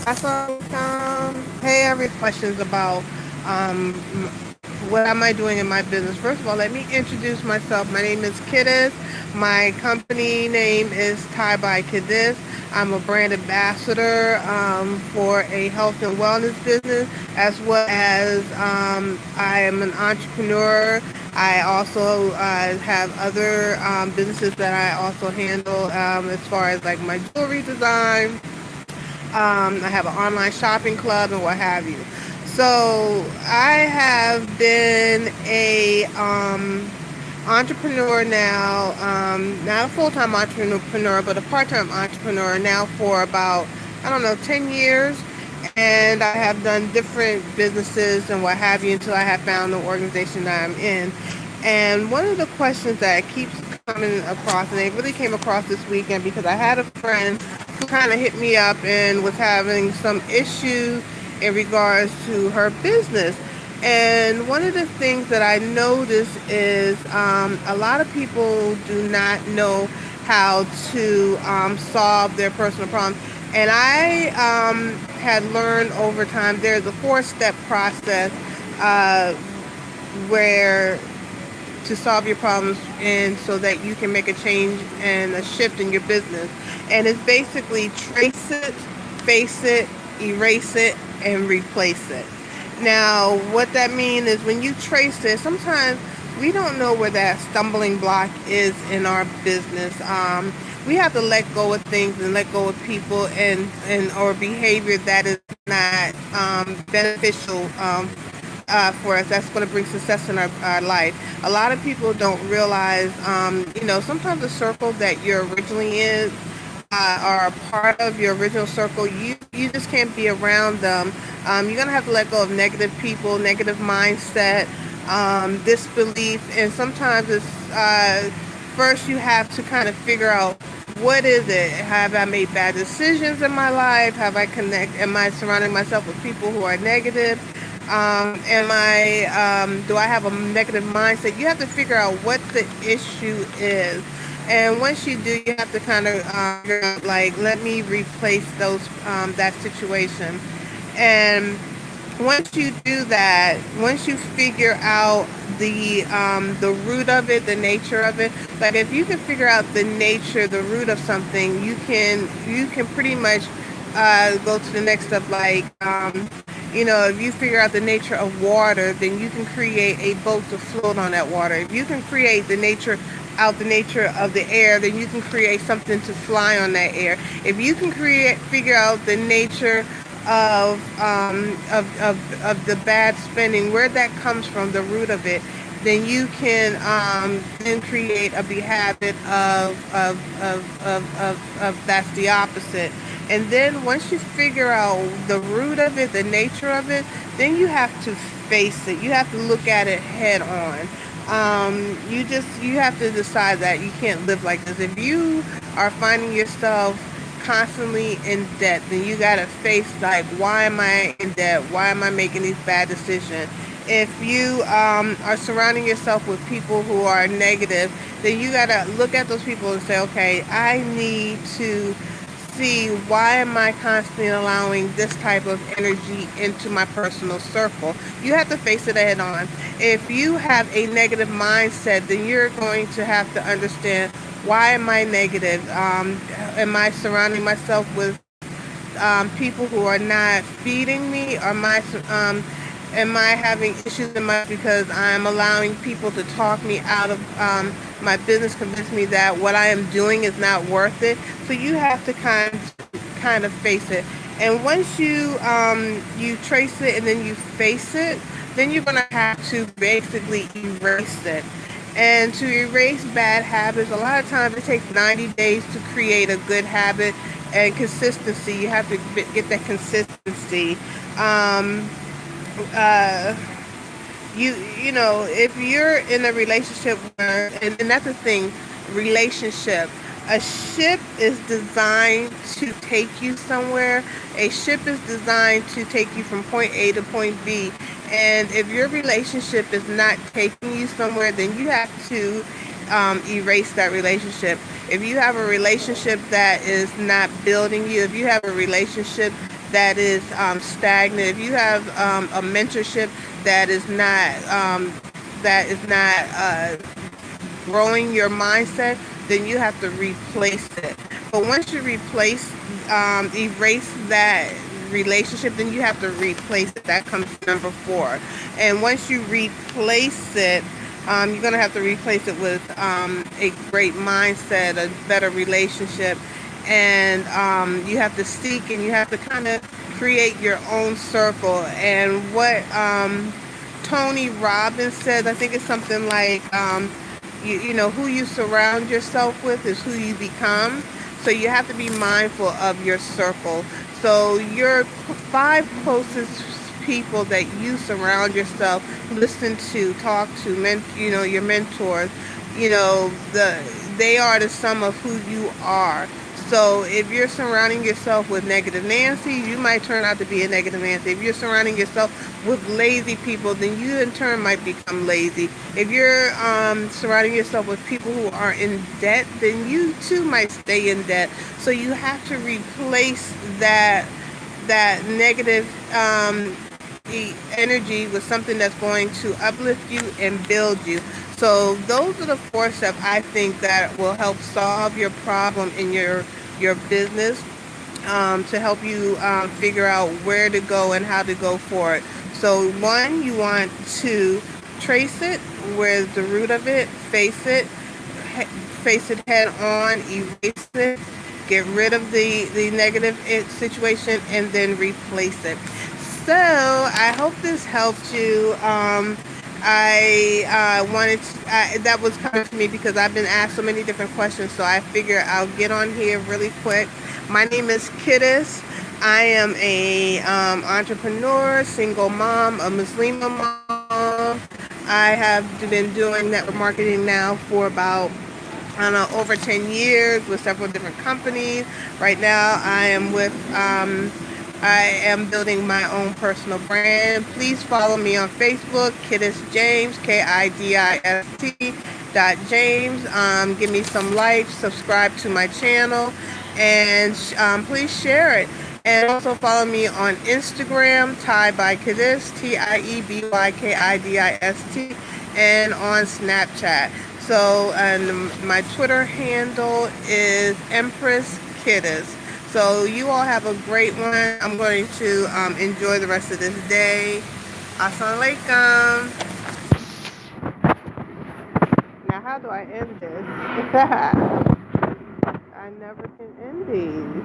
Awesome. Hey, I have questions about um, what am I doing in my business. First of all, let me introduce myself. My name is Kiddis. My company name is Tie by Kiddis. I'm a brand ambassador for a health and wellness business, as well as I am an entrepreneur. I also have other businesses that I also handle as far as like my jewelry design. I have an online shopping club and what have you. So I have been a entrepreneur now, not a full-time entrepreneur, but a part-time entrepreneur now for about, I don't know, 10 years. And I have done different businesses and what have you until I have found the organization that I'm in. And one of the questions that keeps coming across, and it really came across this weekend because I had a friend who kind of hit me up and was having some issues in regards to her business. And one of the things that I noticed is a lot of people do not know how to solve their personal problems. And I had learned over time there's a four-step process uh, where to solve your problems and so that you can make a change and a shift in your business. And it's basically trace it, face it, erase it, and replace it. Now, what that means is when you trace it, sometimes we don't know where that stumbling block is in our business. We have to let go of things and let go of people and or behavior that is not beneficial for us. That's going to bring success in our life. A lot of people don't realize, sometimes the circle that you're originally in are a part of your original circle, you just can't be around them. You're gonna have to let go of negative people, negative mindset, disbelief, and sometimes it's first you have to kind of figure out what is it. Have I made bad decisions in my life? Am I surrounding myself with people who are negative? Do I have a negative mindset? You have to figure out what the issue is. And once you do, you have to kind of figure out, like, let me replace that situation. And once you do that, once you figure out the root of it, the nature of it, like if you can figure out the nature, the root of something, you can pretty much go to the next step. Like if you figure out the nature of water, then you can create a boat to float on that water. If you can create the nature of the air, then you can create something to fly on that air. If you can figure out the nature of the bad spending, where that comes from, the root of it, then you can then create a habit of that's the opposite. And then once you figure out the root of it, the nature of it, then you have to face it. You have to look at it head on. You have to decide that you can't live like this. If you are finding yourself constantly in debt, then you gotta face, like, why am I in debt? Why am I making these bad decisions? If you are surrounding yourself with people who are negative, then you gotta look at those people and say, okay, I need to see, why am I constantly allowing this type of energy into my personal circle? You have to face it head on. If you have a negative mindset, then you're going to have to understand, why am I negative? Am I surrounding myself with people who are not feeding me? Am I having issues in my because I'm allowing people to talk me out of my business, convince me that what I am doing is not worth it? So you have to kind of face it. And once you trace it and then you face it, then you're gonna have to basically erase it. And to erase bad habits, a lot of times it takes 90 days to create a good habit. And consistency, you have to get that consistency. Um, uh, if you're in a relationship where, and that's the thing, relationship, a ship is designed to take you somewhere. A ship is designed to take you from point A to point B. And if your relationship is not taking you somewhere, then you have to erase that relationship. If you have a relationship that is not building you, if you have a relationship that is stagnant, if you have a mentorship that is not growing your mindset, then you have to replace it. But once you erase that relationship, then you have to replace it. That comes number four. And once you replace it, you're going to have to replace it with a great mindset, a better relationship. And you have to seek and you have to kind of create your own circle. And what Tony Robbins says, I think it's something like, you know, who you surround yourself with is who you become. So you have to be mindful of your circle. So your five closest people that you surround yourself, listen to, talk to, you know, your mentors, you know, they are the sum of who you are. So if you're surrounding yourself with negative Nancy, you might turn out to be a negative Nancy. If you're surrounding yourself with lazy people, then you in turn might become lazy. If you're surrounding yourself with people who are in debt, then you too might stay in debt. So you have to replace that negative energy with something that's going to uplift you and build you. So those are the four steps I think that will help solve your problem in your business, to help you figure out where to go and how to go for it. So one, you want to trace it, where's the root of it, face it head on, erase it, get rid of the negative situation, and then replace it. So I hope this helped you. That was coming to me because I've been asked so many different questions, so I figure I'll get on here really quick. My name is Kiddis. I am a entrepreneur, single mom, a Muslima mom. I have been doing network marketing now for about, I don't know, over 10 years with several different companies. Right now I am building my own personal brand. Please follow me on Facebook, Kiddis James, KIDIST James. Give me some likes, subscribe to my channel, and please share it. And also follow me on Instagram, Ty by Kiddis, TIEBYKIDIST, and on Snapchat. So, and my Twitter handle is Empress Kiddis. So you all have a great one. I'm going to enjoy the rest of this day. Assalamu alaikum. Now, how do I end this? I never can end these.